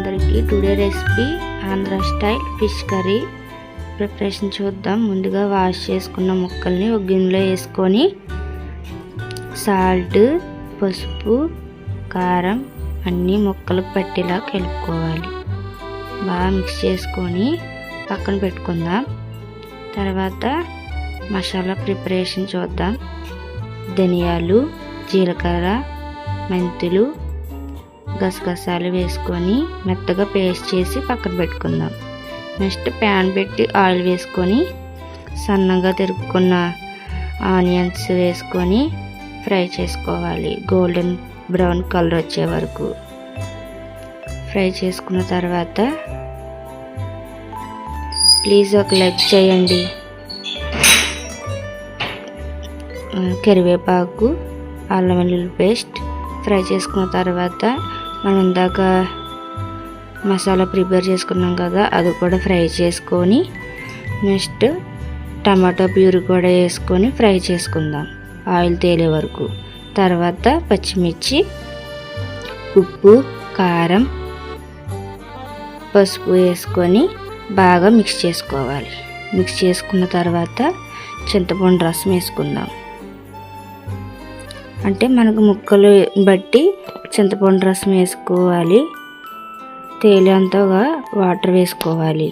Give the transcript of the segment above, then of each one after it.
అందరికీ today recipe Andhra style fish curry preparation చూద్దాం. ముందుగా వాష్ చేసుకున్న ముక్కల్ని ఒక గిన్నెలో వేసుకొని సాల్ట్, పసుపు, కారం అన్నీ ముక్కలకు పట్టేలా కలుపుకోవాలి. బాగా మిక్స్ చేసుకొని పక్కన పెట్టుకుందాం. తర్వాత మసాలా ప్రిపరేషన్ చూద్దాం. ధనియాలు, జీలకర్ర, మెంతులు, గసగసాలు వేసుకొని మెత్తగా పేస్ట్ చేసి పక్కన పెట్టుకుందాం. నెక్స్ట్ ప్యాన్ పెట్టి ఆయిల్ వేసుకొని సన్నగా తరుక్కున్న ఆనియన్స్ వేసుకొని ఫ్రై చేసుకోవాలి. గోల్డెన్ బ్రౌన్ కలర్ వచ్చే వరకు ఫ్రై చేసుకున్న తర్వాత ప్లీజ్ ఒక లైక్ చేయండి. కరివేపాకు, అల్లం వెల్లుల్లి పేస్ట్ ఫ్రై చేసుకున్న తర్వాత మనం ఇందాక మసాలా ప్రిపేర్ చేసుకున్నాం కదా, అది కూడా ఫ్రై చేసుకొని నెక్స్ట్ టమాటా ప్యూరీ కూడా వేసుకొని ఫ్రై చేసుకుందాం ఆయిల్ తేలే వరకు. తర్వాత పచ్చిమిర్చి, ఉప్పు, కారం, పసుపు వేసుకొని బాగా మిక్స్ చేసుకోవాలి. మిక్స్ చేసుకున్న తర్వాత చింతపండు రసం వేసుకుందాం. అంటే మనకు ముక్కలు బట్టి చింతపండు రసం వేసుకోవాలి. తేలేంతగా వాటర్ వేసుకోవాలి.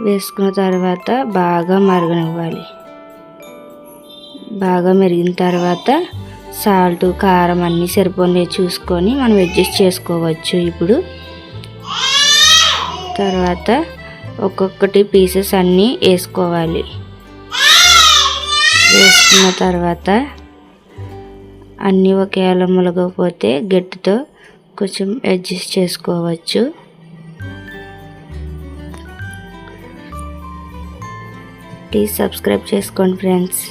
వేసుకున్న తర్వాత బాగా మరగనివ్వాలి. బాగా మరిగిన తర్వాత సాల్ట్, కారం అన్నీ సరిపోయి చూసుకొని మనం అడ్జస్ట్ చేసుకోవచ్చు. ఇప్పుడు తర్వాత ఒక్కొక్కటి పీసెస్ అన్నీ వేసుకోవాలి. వేసుకున్న తర్వాత అన్నీ ఒకేలా ములగకపోతే గట్టితో కొంచెం అడ్జస్ట్ చేసుకోవచ్చు. ప్లీజ్ సబ్స్క్రైబ్ చేసుకోండి ఫ్రెండ్స్.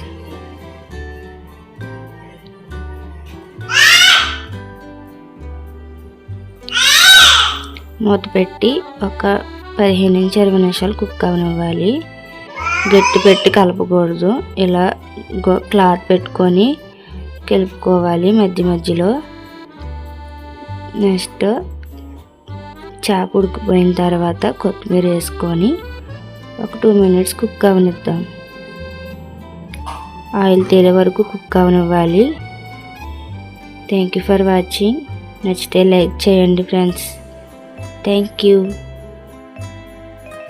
మూత పెట్టి ఒక 15 నుంచి 20 నిమిషాలు కుక్ అవనివ్వాలి. గట్టి పెట్టి కలపకూడదు. ఇలా క్లాత్ పెట్టుకొని కలుపుకోవాలి మధ్య మధ్యలో. నెక్స్ట్ చేప ఉడికిపోయిన తర్వాత కొత్తిమీర వేసుకొని ఒక 2 మినిట్స్ కుక్ అవనిద్దాం. ఆయిల్ తేలే వరకు కుక్ అవనివ్వాలి. Thank you for watching. నచ్చితే లైక్ చేయండి ఫ్రెండ్స్. Thank you.